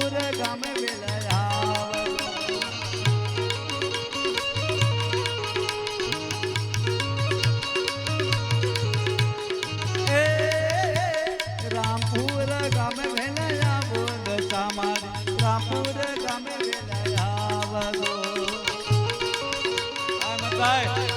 રામપુર ગામે વેલાયા રામપુર ગામે વેલાયા બોલ સામારી રામપુર ગામે વેલાયા વગો આ મતાય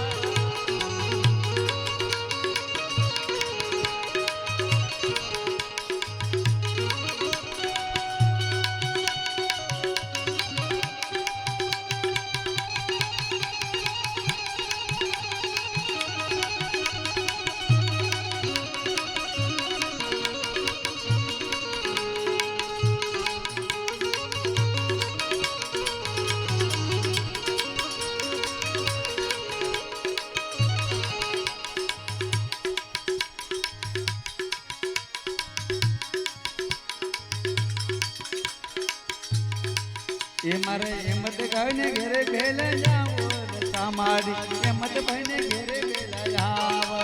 એ મારે હેમત ગાય ને ઘેરે ભેલે જાવો તમારી હેમત ભાઈ ને ઘેરે ભેલા જાવો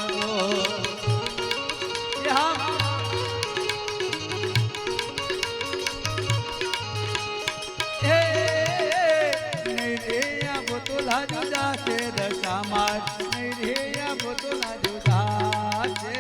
તો લાજુ જાશે દશા માર નહીં રે આવો તો લાજુ જાશે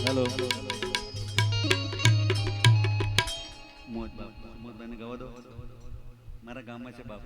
હેલો મોજબાઈને ગવા દો મારા ગામમાં છે બાપ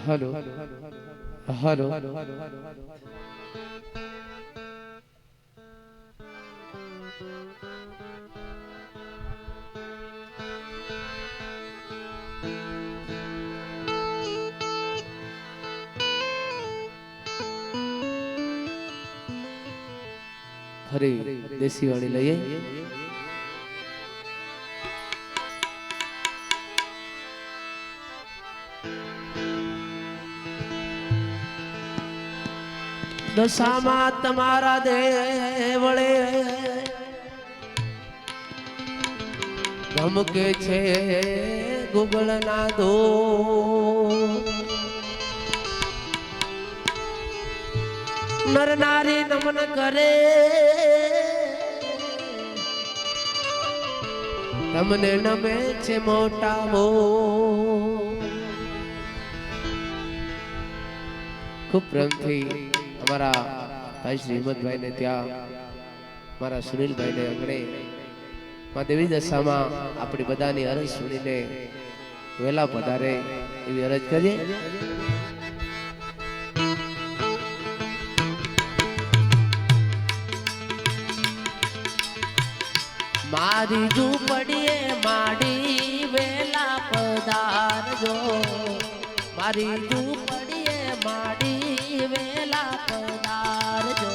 हेलो हेलो ફરી દેશી વાળી લઈએ દશામાં તમારા દેવળે ધમકે છે ગુગળના દો નર નારી નમન કરે તમને નમે છે મોટા મો ખૂબ પ્રેમથી અમારા ભાઈ શ્રી હિંમતભાઈ ને ત્યાં મારા સુનિલભાઈ ને અંગણે માં દેવી દશામાં આપણી બધાની અરજ સુણીને વેલા પધારે એવી અરજ કરીએ મારી ઝૂંપડીએ માડી વેલા પધારજો મારી ઝૂંપડીએ માડી વેલા પધારજો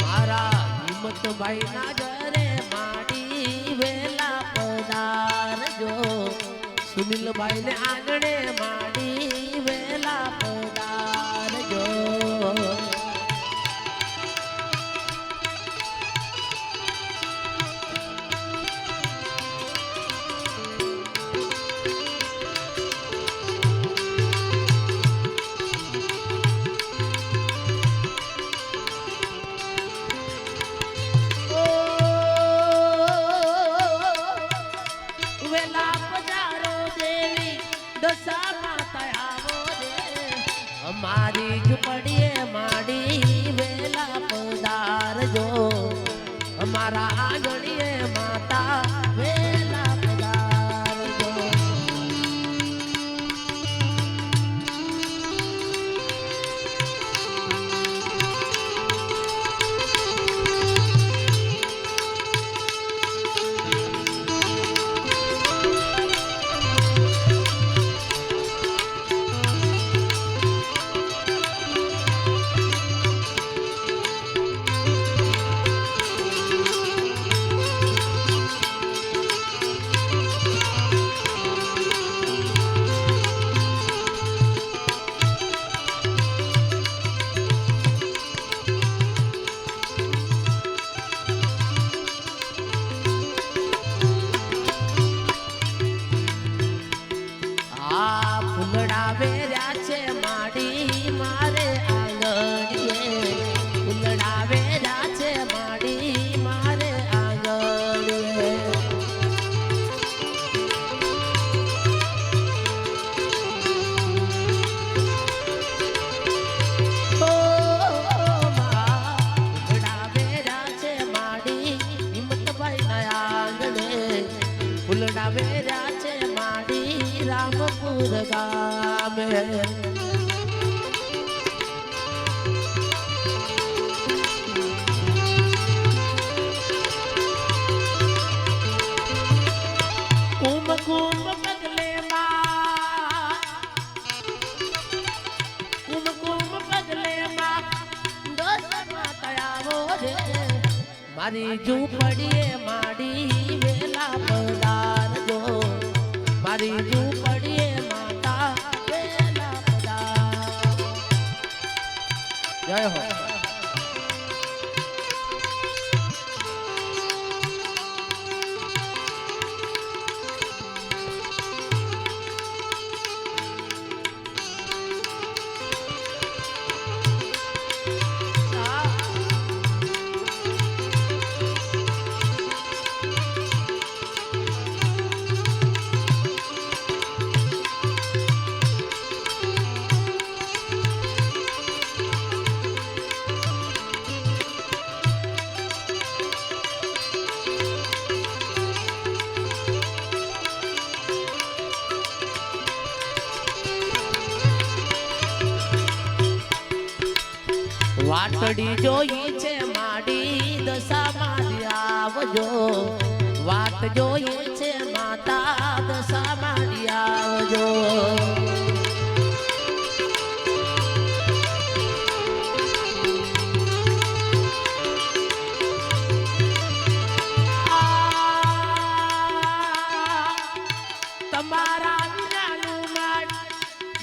મારા હિંમતભાઈ ના ઘરે માડી વેલા પધારજો સુનિલભાઈ ને આંગણે માડી વેલા પધારજો મારી ઝૂંપડીએ માડી વેલા પધારજો અમારા આંગણીએ માતા વેલા પધારજો મારી ઝૂંપડીએ માડી વેલા પધારજો મારી ઝૂંપડીએ માતા વેલા પધાર જય હો વાતડી જોઈ છે માડી દશા મારી આવજો વાત જોઈ છે માતા દશા મારી આવજો તમારા વિનાનું માર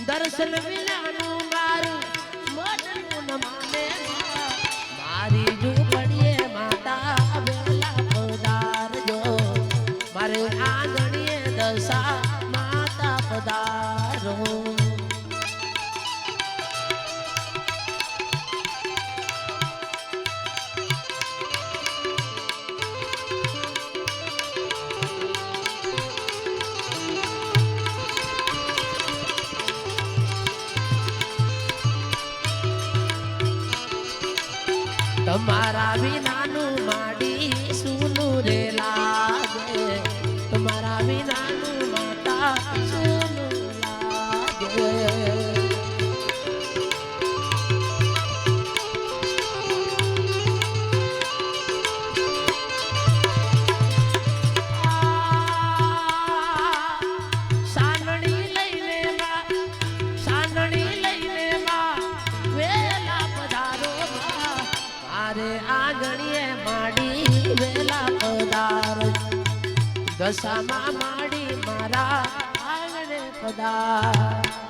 દર્શન વિનાનું મારું મનનું ન માને મારી ઝૂંપડીએ માતા વેલા પધારજો મારે આંગણીએ દશા માતા પધારો તમારા વિનાનું માડી સુનું રે લાગે તમારા વિનાનું માતા સુનું લાગે સાનણી લઈને માં વેલા પધારો મારે આંગણીએ માડી વેલા પધાર દશામાં માડી મારા આંગણે પધાર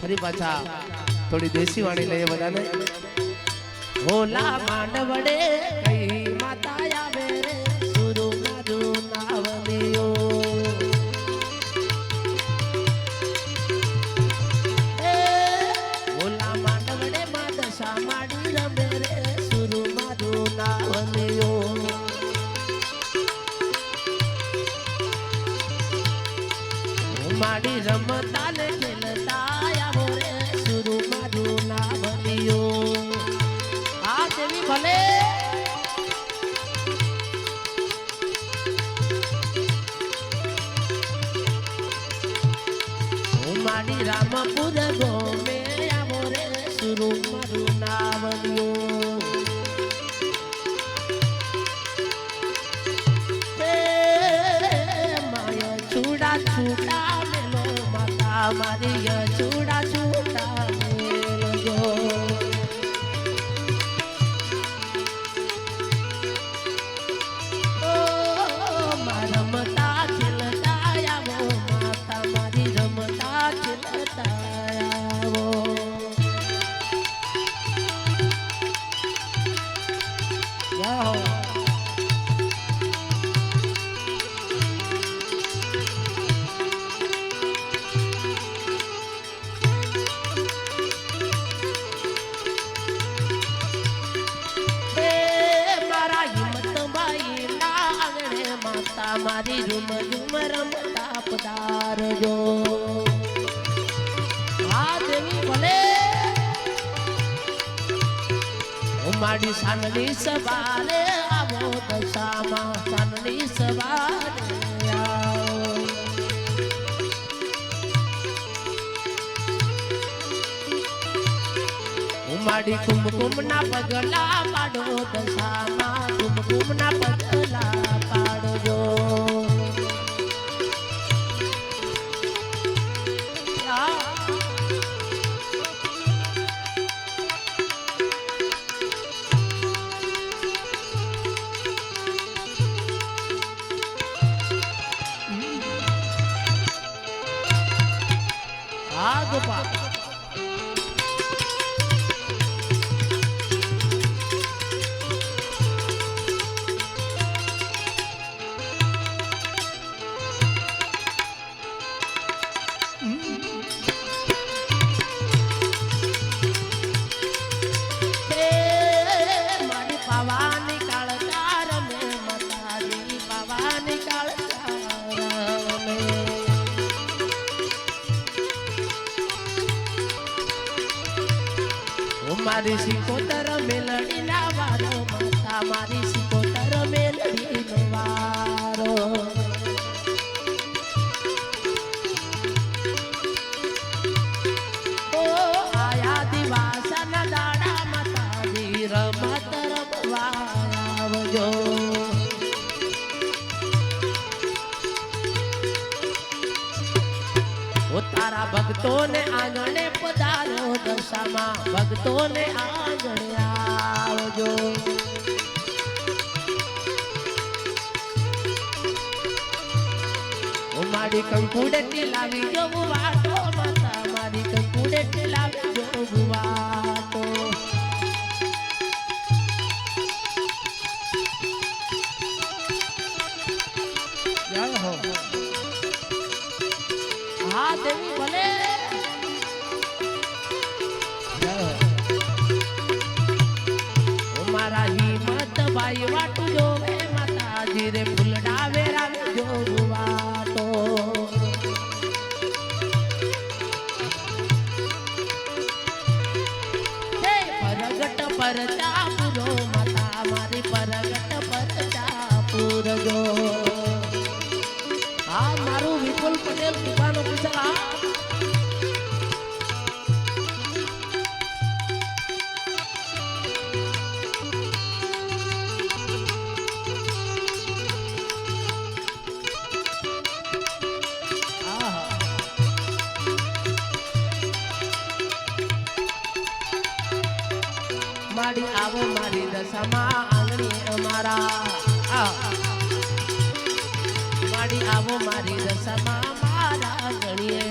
ફરી પાછા થોડી દેશી વાણી લઈએ બધાને હોલા માંડવડે કઈ માતા આવે રે સુરુ મારું નાવલિયો હોલા માંડવડે માં દશા માડી રમે રે સુરુ મારું નાવલિયો માડી રમતા ને ખેલતા આવો રે સુરુ મારું નાવલિયો આ દેવી ભલે માડી રામપુર ગોમે આવો રે સુરુ મારું નાવલિયો માયા છૂડા છૂટા મારી છૂડા છૂટા મેલજો રમતા ખેલતા આવો માતા મારી રમતા ખેલતા આવો મારી રૂમ રૂમ રમતા પધારજો આ દેવી ભલે માડી સાનની સવારે આવો દશામાં સાનની સવારે આવો માડી કુમકુમ ના પગલા પાડો દશામાં કુમકુમ ના પગલા પાડજો હા ગોપાલ મારી સિકોતર મેલડી ના વારો માતા મારી સિકોતર મેલડી નો વારો ઓ આયા દિવાસા ના દાડા માતાજી રમત રમવા આવજો તારા ભક્તોને આંગણે પધારો દશામાં ભક્તોને આંગણે આવજો મારી કંકુડે લાવી જવું વાટો માતા મારી કંકુડે લાવી જવું વાટો હા દેવી ભલે મારા હિંમત ભાઈ વાટુ જો મે માતાજી રે ફૂલડા વેરા જો વાટો હે પરગટ પરચા પૂરો માતા મારી પરગટ પરચા પૂરજો હા મારું વિપુલ પટેલ દુકાનો પૂછલા માડી આવો મારી દશામાં આંગણી અમારા માડી આવો મારી દશામાં મારા ગણીએ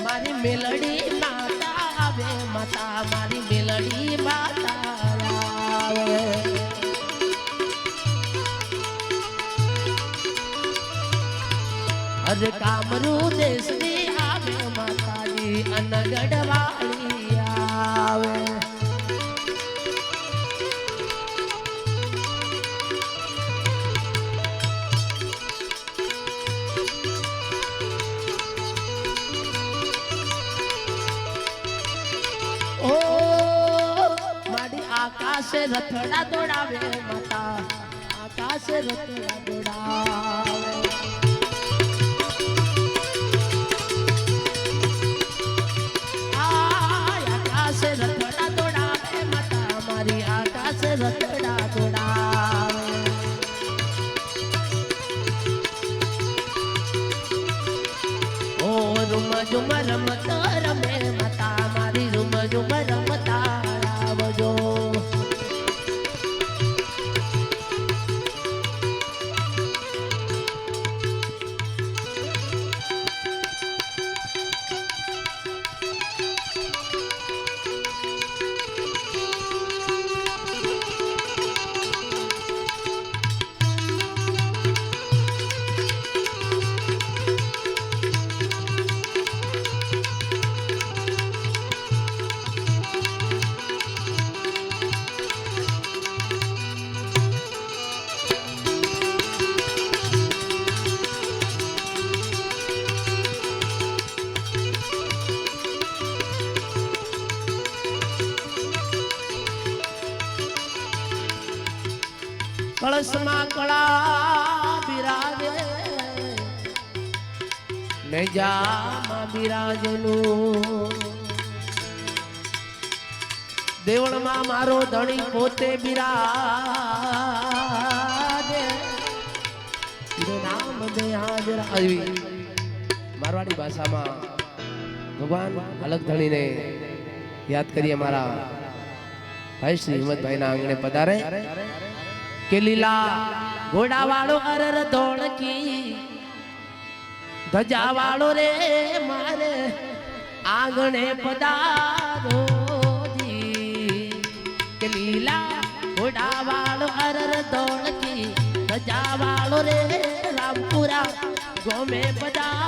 મારી મેલડી માતા આવે માતા મારી મેલડી માતા આવે અજ કામરૂ દેશની આવે માતાજી અનગઢ વાળી આવે ઓ મારી આકાશે રથડા દોડાવે માતા આકાશે રથડા દોડાવે આકાશે રથડા દોડાવે માતા મારી આકાશે રથડા દોડાવે ઓ રૂમ ઝુમ રમત રમે માતા મારી રૂમ ઝુમ રમતા આવજો કળશમાં કળા બિરાજે નેજામાં બિરાજનું દેવળમાં મારો ધણી પોતે બિરાજે નામ દે હાજર આવી મારવાડી ભાષામાં ભગવાન અલગ ધણીને યાદ કરીએ મારા ભાઈ શ્રી હિંમતભાઈ ના આંગણે પધારે કે લીલા ઘોડા વાળો અરર ધોળકી ધજા વાળો રે મારે આંગણે પધારો કે લીલા ઘોડા વાળો અરર ધોળકી ધજા વાળો રે રામપુરા ગોમે પધારો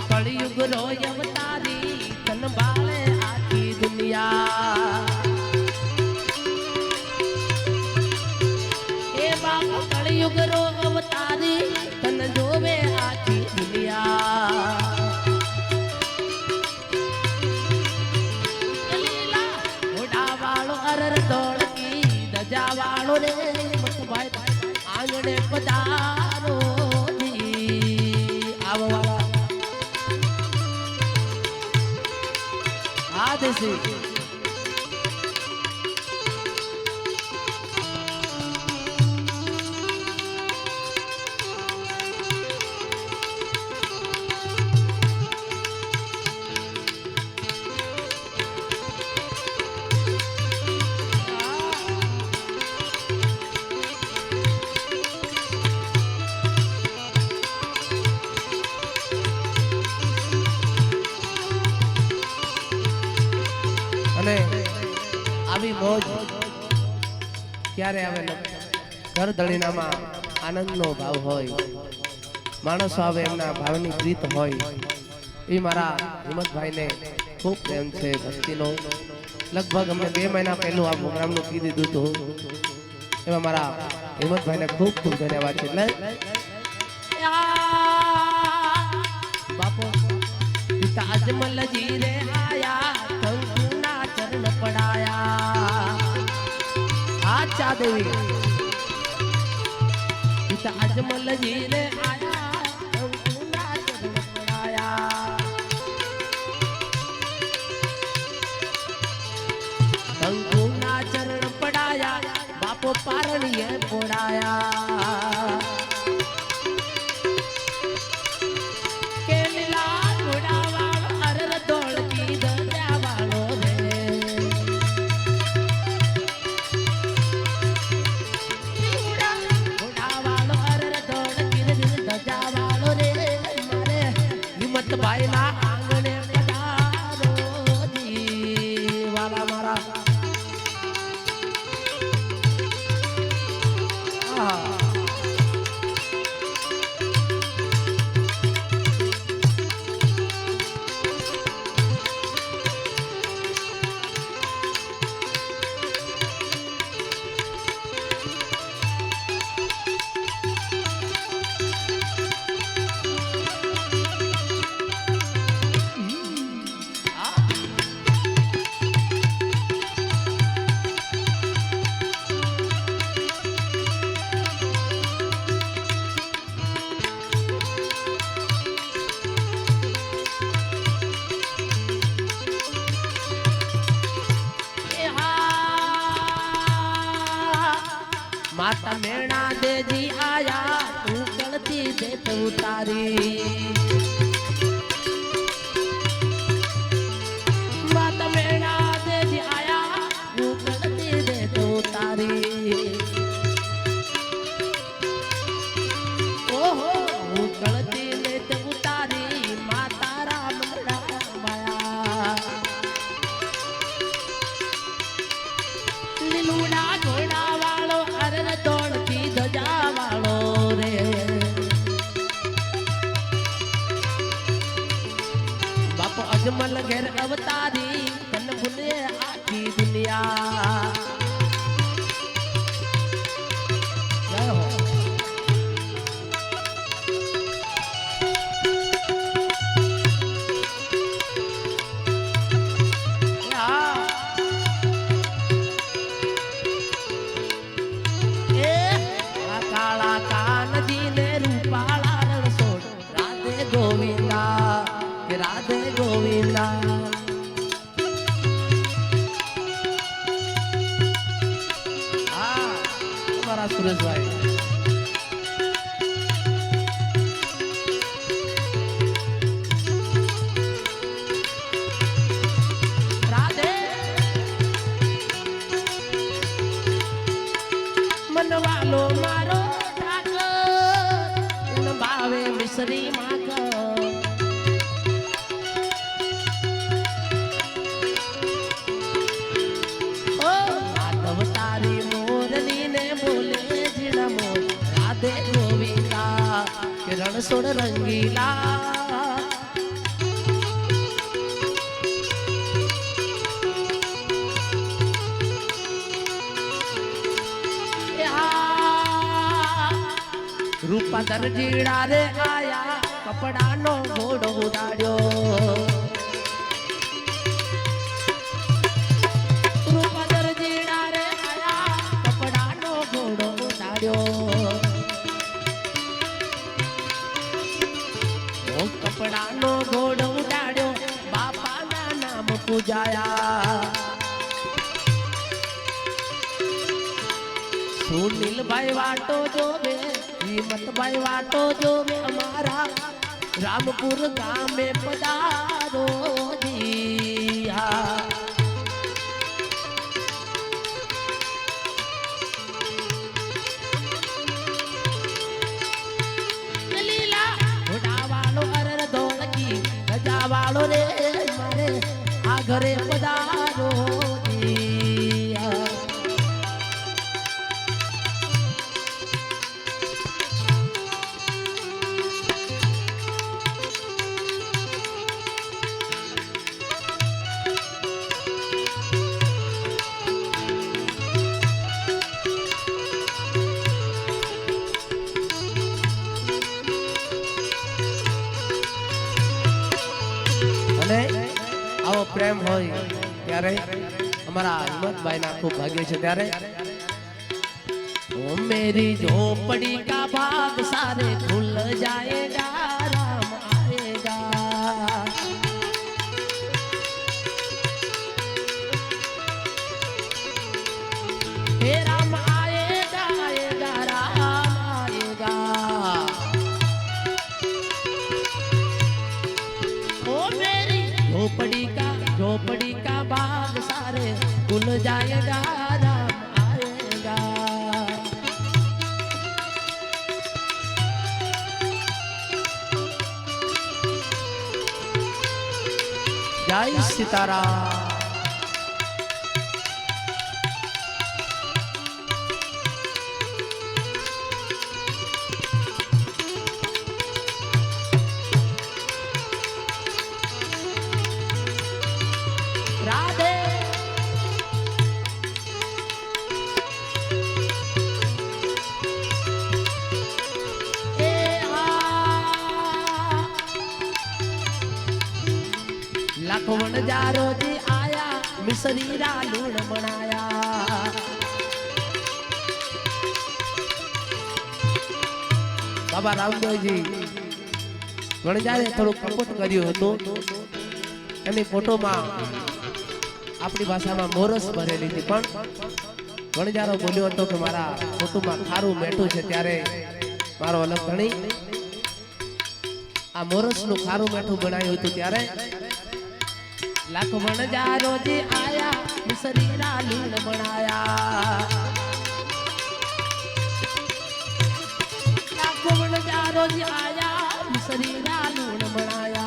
કળિયુગ રો અવતારી તન બાળે આખી દુનિયા એ બાપ કળિયુગ રો અવતારી તન જોવે આખી દુનિયા લીલા ઘોડા વાળો અરર ધોળકી ધજા વાળો રે મતભાઈ આંગણે પધારો આવો આદેશી અને આવી મોજ ક્યારે આવે ઘર ધણીનામાં આનંદનો ભાવ હોય માણસો આવે એમના ભાવની પ્રીત હોય એ મારા હિંમતભાઈને ખૂબ પ્રેમ છે ભક્તિનો લગભગ અમને 2 મહિના પહેલું આ પ્રોગ્રામનું કીધું હતું એમાં મારા હિંમતભાઈને ખૂબ ખૂબ ધન્યવાદ છે એટલે બાપો પિતા અજમલ જી રે આયા પડાયા આચા દેવી પિતા અજમલ જી રે આયા કંકુના ચરણ પડાયા કંકુના ચરણ પડાયા બાપો પારણીએ પોડાયા કે લીલા ઘોડા વાળો અરર ધોળકી ધજા વાળો ભાઈ ના આંગણે પધારો વાલા મારા माता मेणा दे जी आया तू कलती दे तू तारी माता मेणा दे जी आया तू कलती दे तू तारी ओहो कलती दे तू तारी माता राम माया अजमल घेर अवतारी तन भूले आखी दुनिया जय हो काला कान दीने रूपाला रणसोड़ राधे गोविंदा राधे गोविंदा हाँ हमारा सुरेश भाई राधे मनवालो मारो ठाकर भावे मिश्री माक राधे गोविंदा किरण सोड़ रंगीला रूपा दरजीड़ा रे आया कपड़ा नो घोड़ो उडाड्यो रूपा दरजीड़ा रे आया कपड़ा नो घोड़ो उडाड्यो कपड़ा नो घोड़ो उडाड्यो बापा ना नाम पूजाया सुनील भाई वाटो जो बे हिम्मत भाई वाटो जो बे हमारा रामपुर गांव में पधारो दिया वालो रे मारे आ घरे पधारो दिया આવો પ્રેમ હોય ત્યારે અમારા હિંમતભાઈ ના ખૂબ ભાગ્ય છે ત્યારે ओ मेरी झोपड़ी का भाग सारे खुल जाएगा राम आएगा हे राम आएगा आएगा राम आएगा ओ मेरी झोपड़ी का भाग सारे खुल जाएगा राम आएगा जय सीताराम राधे लखवन जारो जी आया मिसरी रा लूण बनाया बाबा रामदेव जी वणजारे थोड़ो कपट कर्यो हतो एनी फोटो में अपनी भाषा में मोरस भरेली थी पण वणजारो बोल्यो हतो के मारा फोटो में खारू मेठू छे त्यारे मारो अलग धणी आ मोरस नु खारू मेठू बनाव्યું હતું ત્યારે लखवन जारो जी आया मिसरी रा लूण बनाया लखवन जारो जी आया मिसरी रा लूण बनाया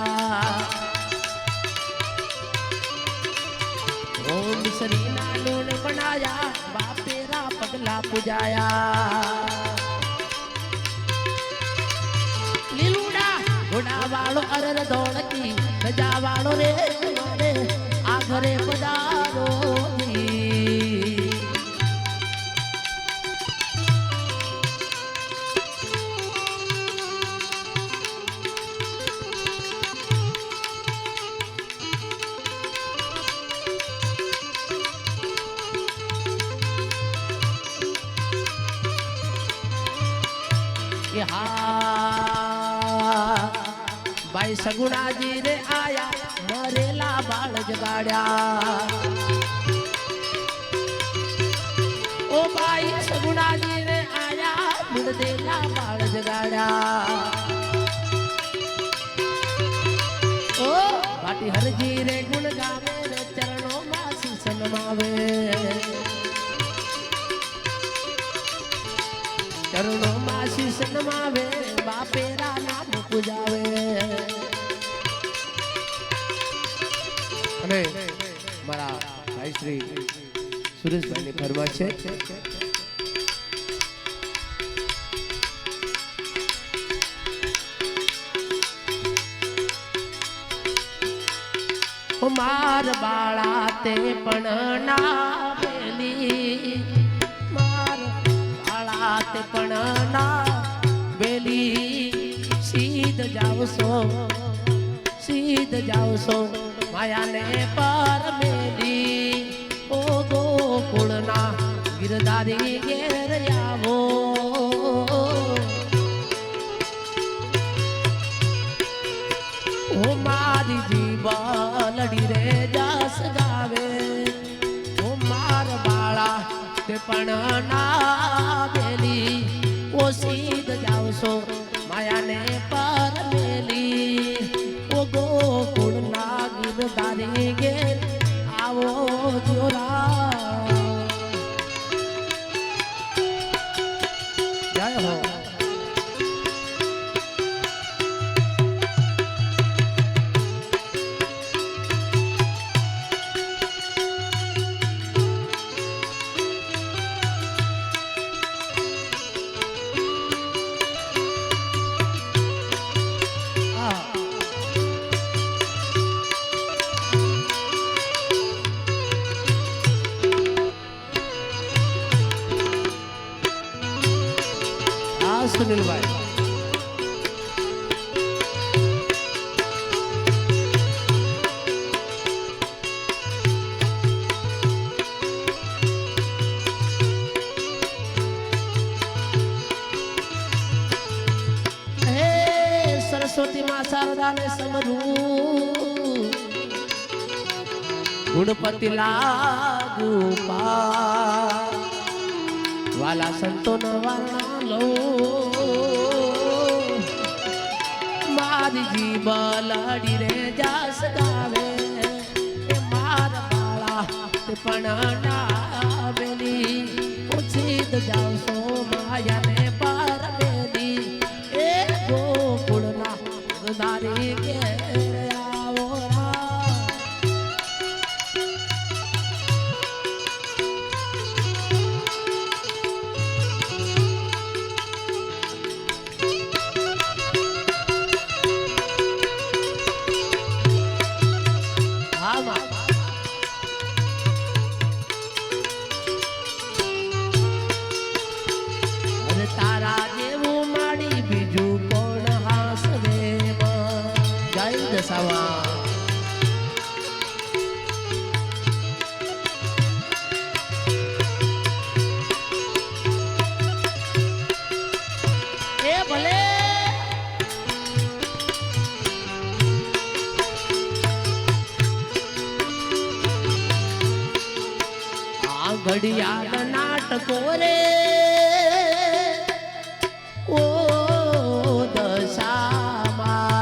ओ मिसरी रा लूण बनाया बापेरा पगला पुजाया लीलूड़ा घोड़ा वालो अरर दौड़ की गजा वालो रे ભાઈ સગુણાજી રે આયા મરેલા બાળ જગાડ્યા ઓ ભાઈ સગુણાજી રે આયા મુર્દેલા બાળ જગાડ્યા ઓ પાટી હરજી રે ગુણ ગાવે રે ચરણો માં શીશ નમાવે ચરણો માં શીશ નમાવે બાપેરા નામ પૂજાવે અને મારા ભાઈ શ્રી સુરેશભાઈ ની ફરમાશ છે માર બાળા તે પણ ના વેલી માર બાળા તે પણ ના વેલી સીધ જાવશો માયાને પર મેલી ઓ ગોકુળના ગિરધારી ઘેર આવો ઓ મારી જીવા લડી રે જાસ ગાવે ઓ માર બાળા તે પણ ના બેલી ઓ સીધ જાવશો માયાને પર મેલી ઓ ગોકુળના ગિરધારી ઘેર આવો જોરા જય હો સુનિલભાઈ હે સરસ્વતી માં શારદાને સમરું ગુણપતિ લાગુ પા વાલા સંતો ન વારણા લો મારી જીવા લાડી રે જાસ ગાવે માર બાળા તે પણ ના બેલી ઉછીત જાવશો માયાને પાર બેલી એ ગોકુળના ગિરધારી ઘેર આવો તારા જેવું માડી બીજું કોણ હાસવે જય દશાવા એ ભલે આ ઘડિયાળ નાટકો રે ઓ દશામાં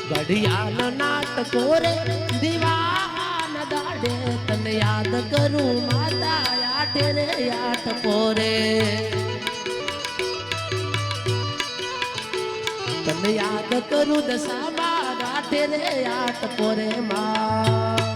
ઘડિયાળ નાટકો રે દીવાન દાડે તને યાદ કરું માતા આઠે રે આઠ પોરે તને યાદ કરું દશામાં આઠે રે આઠ પોરે માં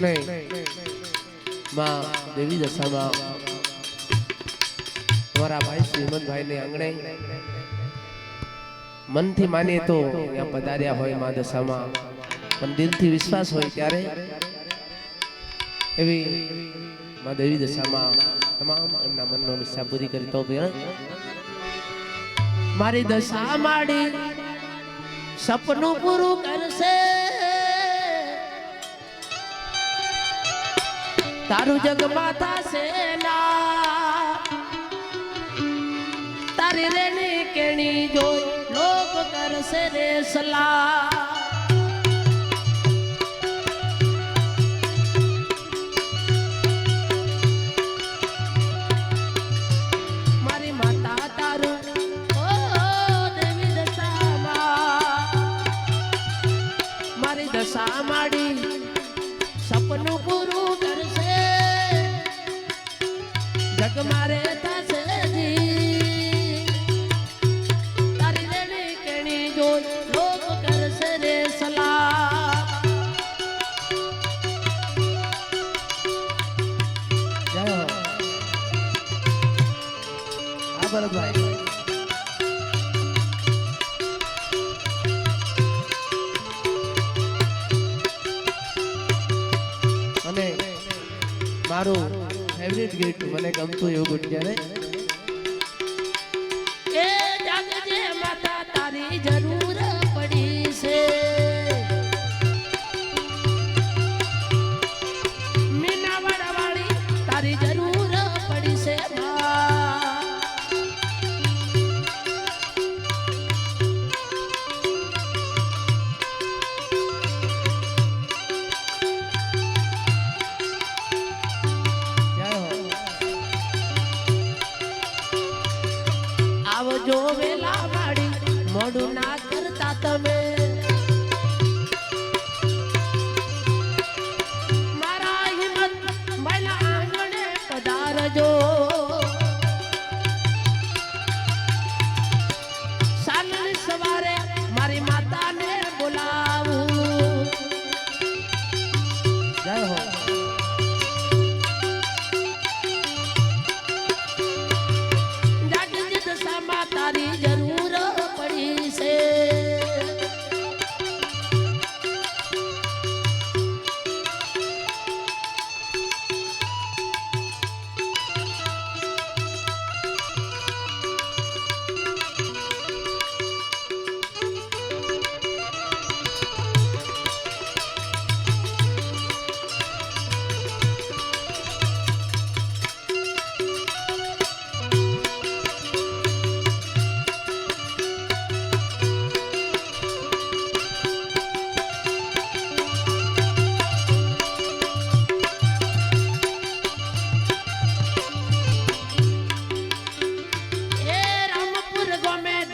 અને માં દેવી દશામાં તમારા ભાઈ શ્રીમંતભાઈ ને આંગણે મનથી માનીએ તો ત્યાં પધાર્યા હોય માં દશામાં, પણ દિલથી વિશ્વાસ હોય ત્યારે એવી માં દેવી દશામાં તમામ એમના મનનો ઈચ્છા પૂરી કરી. તો મારી દશા માડી સપનું પૂરું કરશે, તારું જગમાં થશે ના, તારી રેની કેણી જોઈ લોક કરશે રે સલાહ. મારી માતા તારું ઓ દેવી દશામાં, મારી દશા માડી સપનું પૂરું કરશે, જગ મારે થશે જી, તારી રેણી કેણી જોઈ લોક કરશે રે સલાહ. જય હો. હા ભરતભાઈ. અને મારું ફેવરિટ ગીત મને ગમતું એવું ગીત જ્યારે એ જાગજે માતા તારી જરૂર પડી છે, મીનાવાડા વાળી તારી જરૂર પડી છે માં. આવજો વેલા માડી મોડું ના કરતા તમે, મારા હિંમત મહિલા આંગણે પધારજો, સાંજની સવારે મારી માતાને બોલાવું. જય હો. તારી જરૂર પડી છે,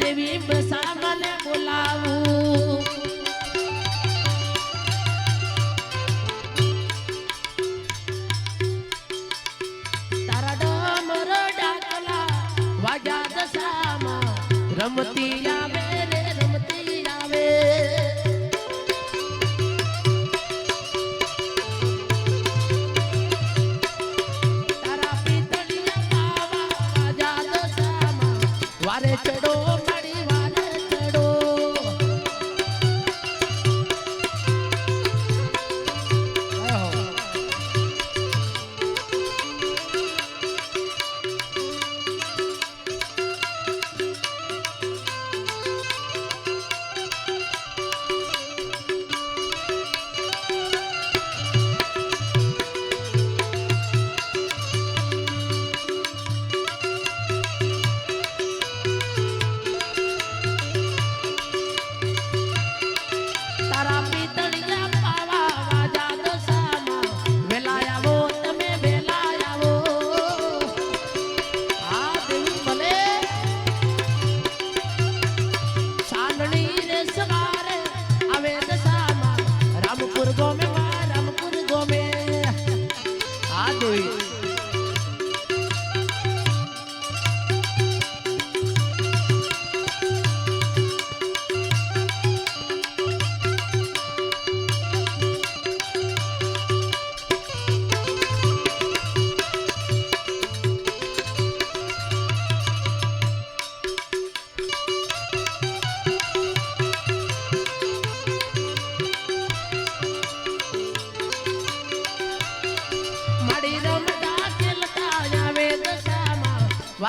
દેવી બસામને બોલાવું. તારા ડમર ડાકલા વાજા દશામાં રમતી આવે રે રમતી આવે. તારા પિતળિયા પાવા વાજા દશામાં વારે ચડો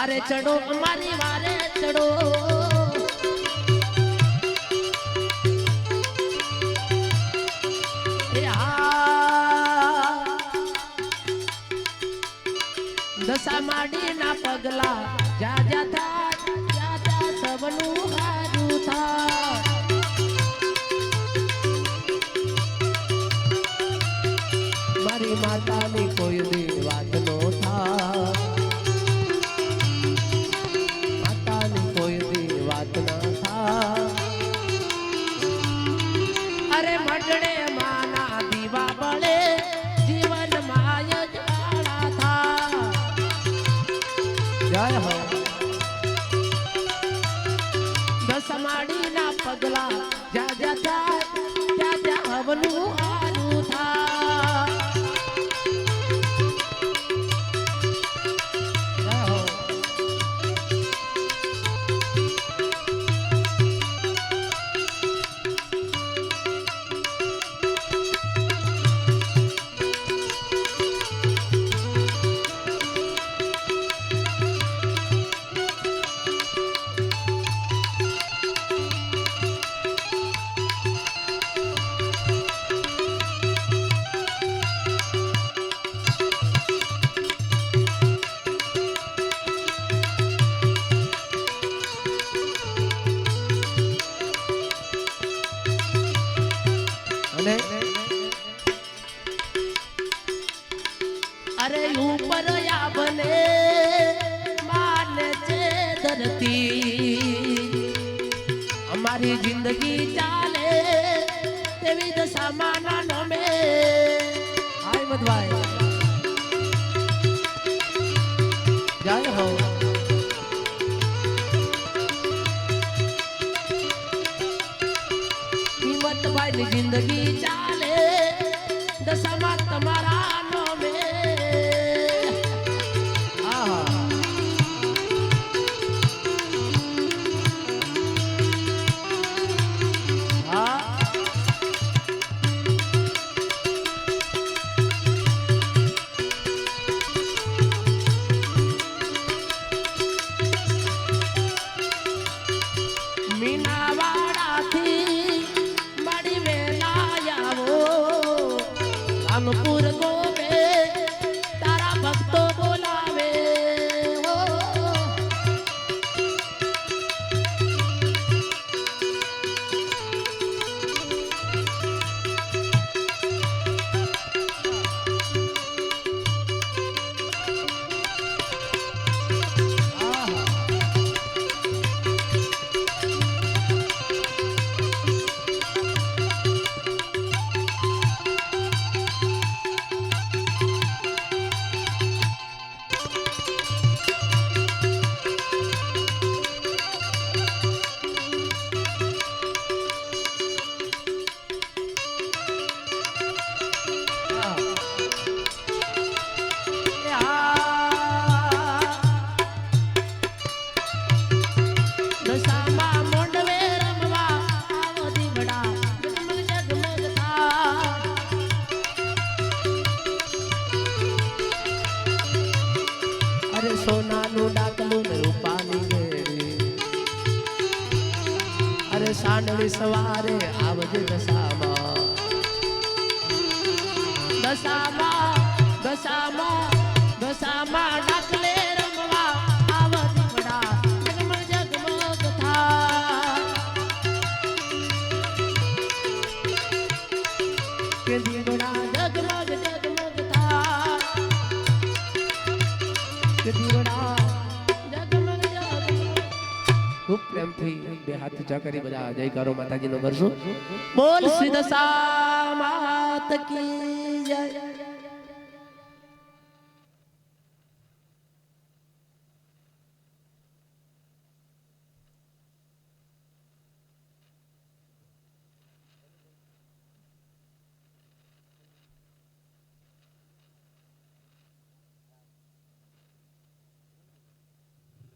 વારે ચડો અમારી વારે ચડો દશા માડી ના પગલા જા જા થાય જા જા સબનું હારું થાય મારી માતાની કોઈ દી વાત નો થાય માતાની કોઈ દી વાત ના થાય અરે મડડે માના દીવા બળે જીવન માય જાળા થા જય હો દસમાડી ના પગલા જા જા થાય જા જા હવનું હારું થા જય હો अरे ऊपर या बने माने चे धरती हमारी जिंदगी चाले तेवी दशा माना नो में हाय मधवाई जय हो हिम्मत भाई ની जिंदगी चाले दशा मा તમારા નો में रामपुर गोवे तारा भक्तो बोलावे हो સોનાનું ડાકલું ને રૂપાની ગેડી અરે સાંડળી સવારે આવજે દશામાં દશામાં દશામાં દશામાં ડાકલે રમવા આવ દીવડા જગમગ જગમગ થા કે દીવડા જગમગ જગમગ થા खूब प्रेम थी बे हाथ ऊंचा करी बजा जयकारो माताजी नो करशो बोल श्री दशा मात की जय।